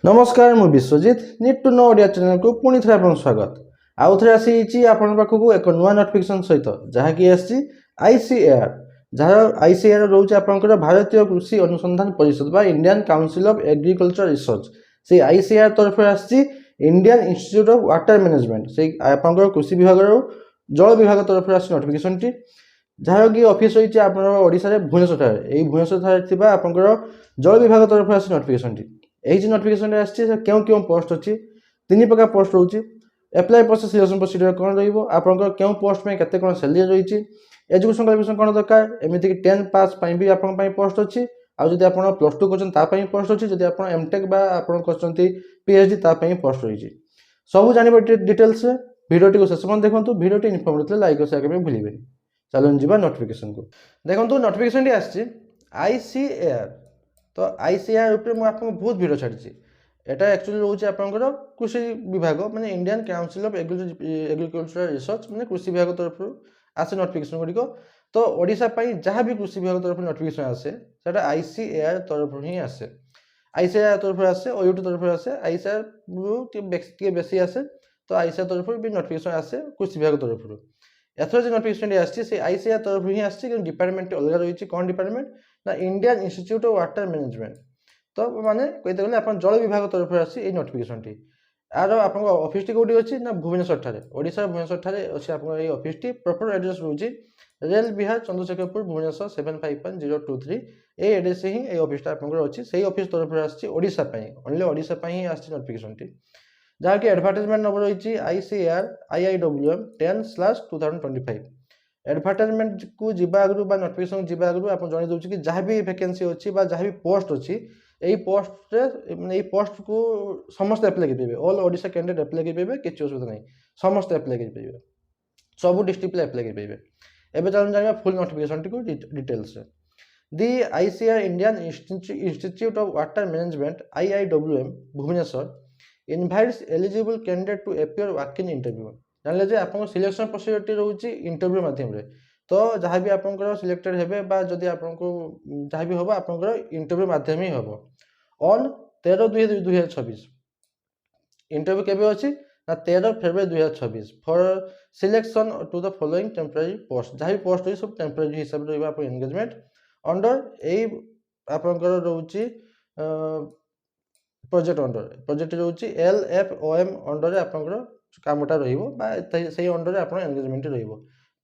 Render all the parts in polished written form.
नमस्कार मु Biswajit need to know Odia channel को पुणी थे आपन स्वागत आउ थे आसी आपन पाखक एक नुआ नोटिफिकेशन सहित जहाँकि आसी आईसीएआर जहाँ आईसीएआर रोचे आपंकर भारतीय कृषि अनुसंधान परिषद बा Indian council of agriculture research से आईसीएआर तरफ आसी Indian Institute of Water management से आपंकर कृषि विभाग जल विभाग तरफ आसी नोटिफिकेशन टी जहाँकि ऑफिस रही ओडिशा भुवनेश्वर यही भुवनेश्वर आपंकर जल विभाग तरफ आसी नोटिफिकेशन टी यही नोटिफिकेशन आसी क्यों क्यों पोस्ट अच्छी तीन प्रकार पोस्ट रोचे एप्लाय प्रोसेस सिलेक्शन प्रोसीजर कौन रहा क्यों पोस्ट में केते कौन सैलरी रही एजुकेशन क्वालिफिकेशन कौन दरकार एमती 10 पास भी आप पोस्ट अच्छी आदि आप प्लस टू कर पोस्ट अच्छी जब आप एमटेक पीएचडी पोस्ट रही सब जान डिटेल्स भिडियोटी को शेष देखो भिडियोटी इनफर्मेटिव लाइक और शेयर करने भूलें चलो जी नोटिफिकेशन को देखो नोटिफिकेशन आसी आईसीएआर तो आईसीआर उपरे मु आपको बहुत वीडियो छाड़ी एटा एक्चुअली रोचे आपंकर कृषि विभाग माने Indian council of agriculture research माने कृषि विभाग तरफ आसे नोटिफिकेशन गुड़िक तो ओडिशा पई जहाँ भी कृषि विभाग तरफ नोटिफिकेशन आसे सेटा आईसीएआर तरफ ही आसे आईसीएआर तरफ आसे ओयूटी तरफ आसे आईसीआर बेसी आसे तो आईसीआर तरफ भी नोटिफिकेशन आसे कृषि विभाग तरफ एथर जो नोटिफिकेशन आसी से आईसीआर तरफ ही आसी डिपार्टमेंट अलग रही कौन डिपार्टमेंट ना Indian Institute of Water management तो माने कहते गले अपन जल विभाग तरफ आसी नोटिफिकेशन टी आर आप ऑफिस टी कौटी अच्छी ना भुवनेश्वर ठारे ओडिशा भुवनेश्वर ठारे अच्छी आप ऑफिस टी प्रॉपर एड्रेस रोचे रेल विहार चंद्रशेखरपुर भुवनेश्वर 751023 ए एड्रेस ही ए ऑफिस अच्छी से ऑफिस तरफ आसी ओडिशा ओनली ओडिशा ही आसी नोटिफिकेशन टी जहाँकि एडवर्टाइजमेंट नंबर रही आईसीआर IIWM 10/2025 एडवर्टाइजमेंट को जीवा आगु नोटिफिकेशन जीवा आगु आप जन दूसरी कि जहाँ भी वैकेंसी अच्छी जहाँ भी पोस्ट अच्छी यही पोस्ट रे पोस्ट को समस्त एप्लाई कर ऑल ओडिशा कैंडिडेट एप्लाई कर किसी असुविधा नहीं समस्त एप्लाई कर सब डिस्ट्रिक्ट एप्लाई कर एवं चलो जाना फुल नोटिफिकेशन को details the ICR Indian Institute of Water Management IIWM Bhubaneswar invites eligible candidate to appear walk in interview जानले जे आपन सिलेक्शन प्रोसीजर रोची इंटरव्यू माध्यम रे तो जहाँ भी आप सिलेक्टेड हेबे बा जदि आपको जहाँ भी हम आपंकर इंटरव्यू माध्यम ही हम ऑन 13/2/2026 इंटरव्यू केबे अच्छी ना 13 February 2026 for selection to the following temporary post जहाँ भी पोस्ट रही सब टेम्पररी हिसाब से रहा एंगेजमेंट अंडर यही आपंकर रोची प्रोजेक्ट रोची LFOM अंडर आपंकर कामटा रही अंडर आप एंगेजमेंट रही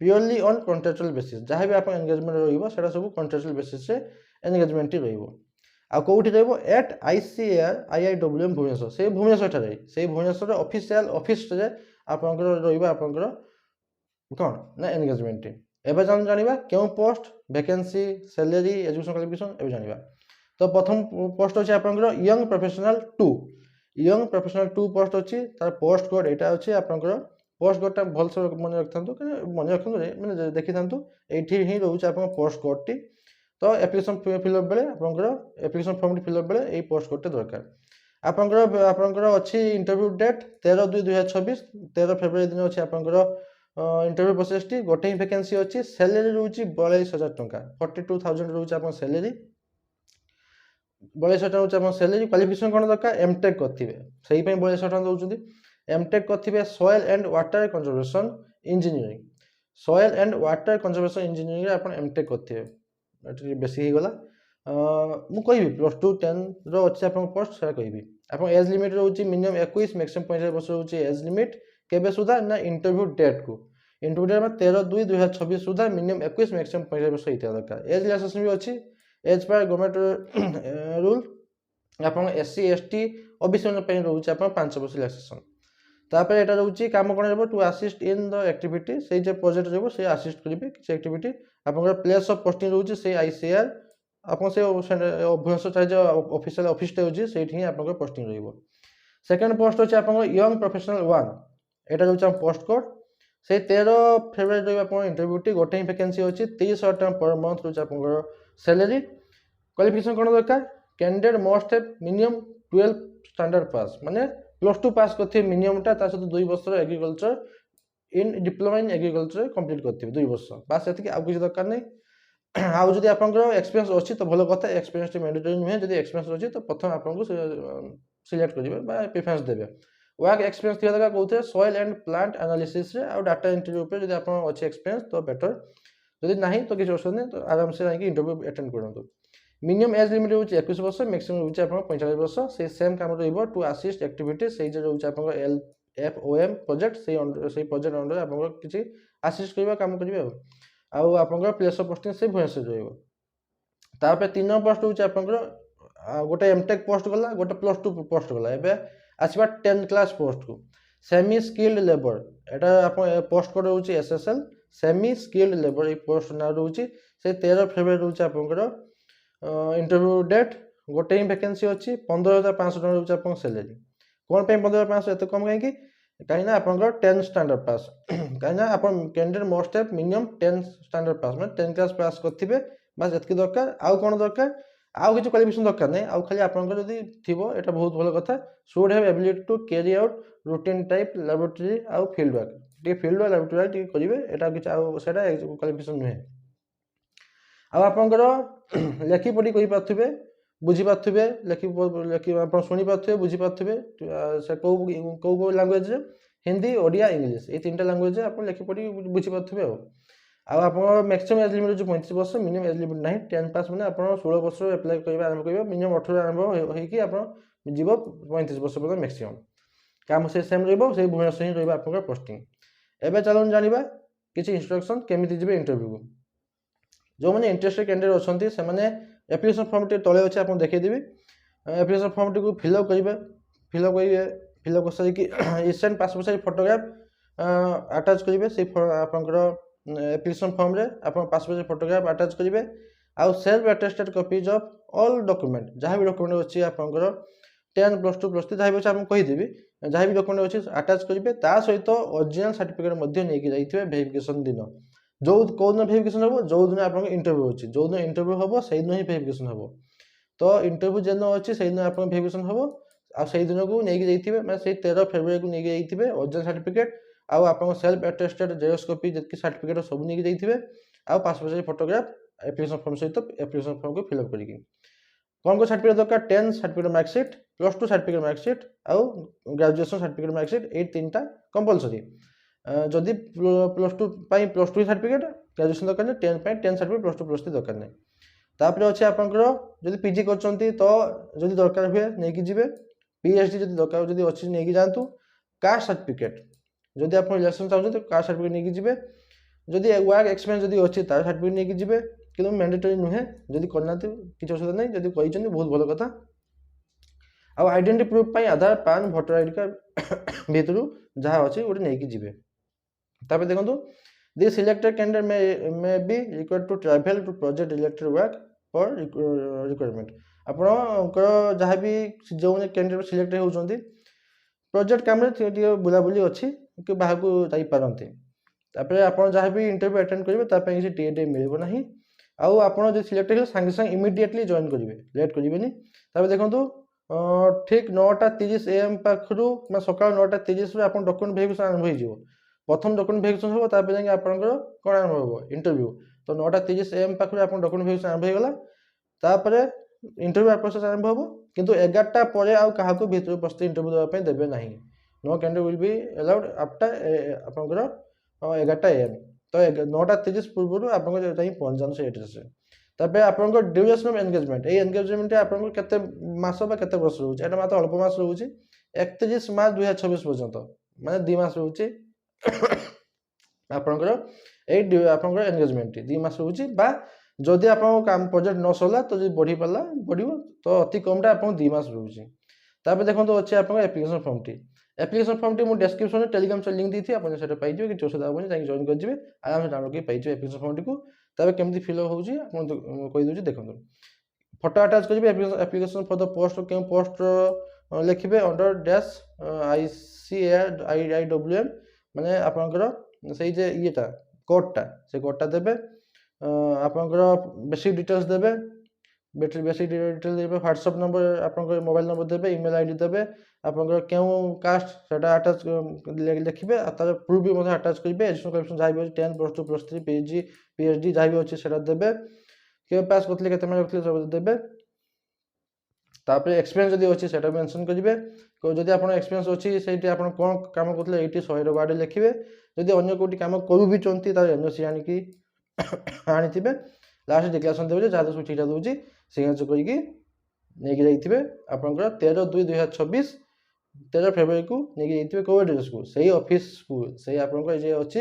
प्योरली ऑन कॉन्ट्रेक्चुअल बेसिस जहाँ भी आप एंगेजमेंट रहा सब कॉन्ट्रेक्चुअल बेसिस एंगेजमेंट रही एट आईसीएआर IIWM भुवनेश्वर से भुवनेश्वर ठारे से भुवनेश्वर ऑफिशियल ऑफिस आपंकर रहा कौन ना एंगेजमेंट एवं जाना क्यों post vacancy salary education qualification एवं जाना तो प्रथम पोस्ट अच्छे आपंकर यंग प्रोफेशनल 2 पोस्ट अच्छी तार पोस्ट कोड यहाँ अच्छे आपंकर पोस्ट कोडटा भल से मन रखता मन रखु मैंने देखी था ये ही रोचे आप पोस्ट कोड टी तो एप्लिकेशन फिलअप बेले आपंकर एप्लिकेशन फॉर्म फिलअप बेले यही पोस्ट कोडटे दरकार आपंकर अच्छी इंटरव्यू डेट 13/2/2026 13 फेब्रुआरी दिन अच्छी आपंकर इंटरव्यू प्रोसेस टी गोटे ही वैकेंसी अच्छी सैलरी रोचे 42,000 टंका 42,000 रोचे आप सैलरी 42,000 रोचे आप सैलरी क्वालिफिकेशन कौन दरकार एमटेक करेंगे से 42,000 दौरान एमटेक करेंगे soil and water conservation engineering soil and water conservation engineering आप एमटेक करेंगे बेसी ही गला मु कहि प्लस 2 10 रो अच्छे आप पोस्ट से कहि आप एज लिमिट रोचे मिनिमम 21 मैक्सिमम 45 वर्ष रोचे एज लिमिट केबे सुधा ना इंटरव्यू डेट को इंटरव्यू डेट में 13/2/2026 सुधा मिनिमम 21 मैक्सिमम 45 वर्ष होता दरकार एज रिलैक्सेशन भी अच्छी एज पर गवर्नमेंट रूल आप SC ST ओबीसी रोचे आप 5 वर्ष रिलैक्सेशन तापर एटा रोचे काम कौन रहा to assist in the activity से जो प्रोजेक्ट रही से असिस्ट करेंगे किसी एक्टिविटी आप प्लेस ऑफ पोस्टिंग रोचे से आईसीआर आप भुवनेश्वर जो ऑफिशियल ऑफिस रोचे से पोस्टिंग रही सेकेंड पोस्ट अच्छे आप यंग प्रोफेशनल 1 यहाँ रोचे पोस्ट कोड से 13 फेब्रुआरी रही इंटरव्यूटी गोटे ही वैकेंसी अच्छी 30,000 टका पर मंथ रोचे आप सैलरी क्वालिफिकेशन कौन दरकार candidate must have minimum 12 standard पास माने +2 पास करते मिनिममटा सहित 2 वर्ष agriculture in diploma in agriculture complete करते 2 वर्ष बास ये आउ किसी दरकार नहीं आउ जब आप एक्सपीरियंस अच्छी तो भल कथा एक्सपीरियंस मैंडेटरी नुहे जब एक्सपीरियंस अच्छी तो प्रथम आपको सिलेक्ट करेंगे प्रिफरेन्स देवे वर्क एक्सपीरियंस थी दरकार कौन सॉइल एंड प्लांट एनालिसिस आ डाटा इंटरव्यू पे जब आप अच्छे एक्सपीरियंस तो बेटर जदि ना तो किसी असुविधा नहीं तो आराम से जाकि इंटरव्यू अटेंड करूँ मिनिमम एज लिमिट रोचे 21 वर्ष मैक्सिमम रोचे आप 45 वर्ष से सेम काम रही टू आसिस्ट एक्टिविटी से रोचे आप LFOM प्रोजेक्ट से प्रोजेक्ट अंडर आप किसी आसिस्ट करवा काम करेंगे आप प्लेस ऑफ पोस्टिंग से भुवनेश्वर रही 3 नंबर पोस्ट रोचे आप गोटे एमटेक पोस्ट गला गोटे +2 पोस्ट गला एबे आसवा 10 क्लास पोस्ट को सेमी स्किल्ड लेबर एटा आप पोस्ट कोड रोचे SSL सेमी स्किल्ड लेबर ये पोस्ट ना रोचे से 13 फेब्रुआरी रोचे आप इंटरव्यू डेट गोटे ही वैकेंसी अच्छी 15,500 टका रोचे आप सैलरी कौन पे 15,500 एत कम कहीं कहीं आप 10 स्टैंडर्ड पास कहीं आप कैंडिडेट मोस्ट है मिनिमम 10 स्टैंडर्ड पास मैं 10 क्लास पास करेंगे बस ये दरकार आउ कौन दरकार आउ किसी क्वालिफिकेशन दरकार नहीं आउ खाली आपंकर जदि थो यहाँ बहुत भल कथा should have ability to carry out routine type laboratory आउ field work field work laboratory करेंगे यहाँ किसी क्वालिफिकेशन नुहे आपंकर लेखिपढ़ी करें बुझीपारे लेखि आप शुणिपारे बुझीपारे से कौ लांगुएज हिंदी ओडिया इंग्लीश ये 3टा लांगुएज आप लेखिपढ़ी बुझीपारे आप मैक्सिमम एज लिमिट जो 35 वर्ष मिनिमम एज लिमिट ना 10 पास मैंने आप 16 वर्ष एप्लाई करेंगे आरंभ करेंगे मिनिमम 18 आरंभ होगी आप 35 वर्ष पर्यटन मैक्सिमम काम से सेम रही भुवनेश्वर ही रहा आप पोस्टिंग एवं चलो जाना किसी इंस्ट्रक्शन केमी जी इंटरव्यू को जो मैंने इंटरेस्टेड कैंडिडेट अच्छा से मैंने एप्लिकेशन फॉर्म टे तले अच्छे आप देखदेवी एप्लिकेशन फॉर्म टी फिलअप करेंगे फिलअप कर सारी recent passport size photograph attach करेंगे से आपंकर एप्लिकेशन फॉर्म रे आप पासपोर्ट फोटोग्राफ अटैच करेंगे आउ self attested copies of all document जहाँ भी डॉक्यूमेंट अच्छी आपंकर 10 +2 +3 जहाँ भी अच्छे आपको कहीदेवी जहाँ भी डॉक्यूमेंट अच्छी अटैच करेंगे ता सहित ओरिजिनल सर्टिफिकेट नहीं जाइए वेरिफिकेशन दिन जो कौ दिन वेरिफिकेशन हम जो दिन आप इंटरव्यू अच्छी जो दिन इंटरव्यू हम से दिन ही वेरिफिकेशन हम तो इंटरव्यू जेन अच्छी से दिन आप वेरिफिकेशन हम आई दिन को लेकिन जाइए मैं से 13 फेब्रुआरी को लेकिन जाइए ओरिजिनल सर्टिफिकेट आप सेल्फ अटेस्टेड जेरक्स कॉपी जी सर्टिफिकेट सब नहीं जाइए आ passport size photograph application form सहित एप्लिकेशन फॉर्म को फिलअप करेंगे कौन कौन सर्टिफिकेट दरकार 10 सर्टिफिकेट मार्कशीट +2 सर्टिफिकेट मार्कशीट आउ ग्रेजुएशन सर्टिफिकेट मार्कशीट ये 3टा कंपलसरी जदि +2 +2 सर्टिफिकेट ग्रेजुएशन दरकार 10 सर्टिफिकेट +2 +3 दरकार नहीं तापर अच्छे आपंकर जदि पीजी करछंती तो जदि दरकार हुए नहीं जी PhD जदि दरकार जदि अच्छी नहीं जातु कास्ट सर्टिफिकेट जदि आप रिलेक्शन चाहते तो कास्ट सर्टिफिकेट नहीं जी जदि वर्क एक्सपीरियंस जदि अच्छी तार सर्टिफिकेट नहीं जी कि मैंडेटरी नुहे जदि करना किसी असुविधा नहीं जदि कही बहुत भल कथा आउ आइडेंटिटी प्रूफ पर आधार पान भोटर आईडी कार्ड भितर जहाँ अच्छी गोटे नहीं जी तापर देखो the selected candidate may be required to travel to project related work for requirement आपंकर जहाँ भी जो कैंडिडेट सिलेक्ट होती प्रोजेक्ट काम बुलाबुली अच्छी कि बाहर को जापारती तापर आप जहाँ भी इंटरव्यू अटेंड करेंगे किसी टीए मिलना ना आउ आप सिलेक्ट हो सागे सागे इमिडिएटली जॉइन करेंगे लेट करेंगे तापर देखो ठीक 9:30 AM पाखु मैं सका 9:30 आप डॉक्यूमेंट वेरिफिकेशन आरंभ हो प्रथम डॉक्यूमेंट वेरिफिकेशन हम तापर जाए आपंकर कौन आरंभ हो इंटरव्यू तो 9:30 AM पाखु आप डॉक्यूमेंट वेरिफिकेशन आरंभ होगा तापर इंटरव्यू प्रोसेस आरंभ हो किंतु 11टा पर आउ क्या भीतर पस्ते इंटरव्यू देवाई देवे ना no candidate will be allowed after आपंकर 11टा AM तो 9:30 पूर्व आप पहुँच जान से एड्रेस तापर आप ड्यूरेशन ऑफ एंगेजमेंट ये एंगेजमेंट आपको केते मास बा केते वर्ष रोचे एटा मात्र अल्प मास रोचे 31 मार्च 2026 पर्यंत माने 2 मास रोचे आपनकर आपनकर एंगेजमेंट 2 मास रोचे बा जदि आप काम प्रोजेक्ट न सरला तो जो बढ़ी पाला बढ़ियो तो अति कमटा आप 2 मास रोचे तापर देखो अच्छे आप एप्लिकेशन फॉर्म टी मुझे डिस्क्रिप्शन में टेलीग्राम से लिंक दी थी आपने से पाइबे कि असुविधा होनी जाकि जॉइन कर आराम से डाउनलोड कर एप्लिकेशन फॉर्म टी तब केमती फिलअप हो कहीदे देखो फोटो अटैच करेंगे एप्लिकेशन फॉर द पोस्ट क्यों पोस्ट लिखे अंडर डैश ICAR माने आपंकर से येटा कोडटा देवे आपंकर बेसिक डिटेल्स देवे बेसिक डिटेल देवे व्हाट्सएप नंबर आप मोबाइल नंबर देवे ईमेल आईडी देवे आपंकर क्यों कास्ट से अटैच लिखे तार प्रूफ भी अटैच करेंगे एजुकेशन क्वालिफिकेशन जहाँ भी 10 +2 +3 PhD जहाँ भी अच्छे से देवे क्यों पास करते सब देवे तापर एक्सपीरियंस जदि अच्छी सेटा मेंशन करेंगे जदि आप एक्सपीरियंस अच्छी से आप कौन काम करते ये 100 वार्ड लिखिए जदि अन्य कौटी कम करू भी चाहती एनओसी आनिकी आनी लास्ट डिक्लेरेशन देवे जहाँ सब ठीक ठाक दूसरी सिग्नेचर करके जाइए आपंकर 13/2/2026 13 फेब्रुआरी को लेकिन जाइए कौ एड्रेस को सही ऑफिस को सही आपंकर ये अच्छी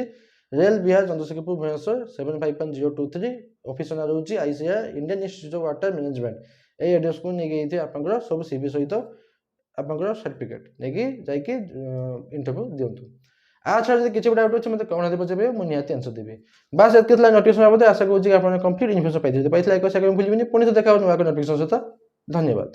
रेल विहार चंद्रशेखरपुर भुवनेश्वर 751023 ऑफिस ना रोचे ICR Indian Institute of Water management ये एड्रेस को लेकिन जाइए आपंकर सब सीवी सहित आपंकर सर्टिफिकेट लेकिन जाकि इंटरव्यू दिंतु आ छाड़ जब किसी डाउट अच्छे मतलब कौन पचारे मुझे निहाती आंसर देवी बस ये नोटिफिकेशन बाबद आशा करूँ आप कंप्लीट इनफर्मेशन पाई लाइक भूलिए पुणी तो देखा नोटिफिकेशन सहित धन्यवाद।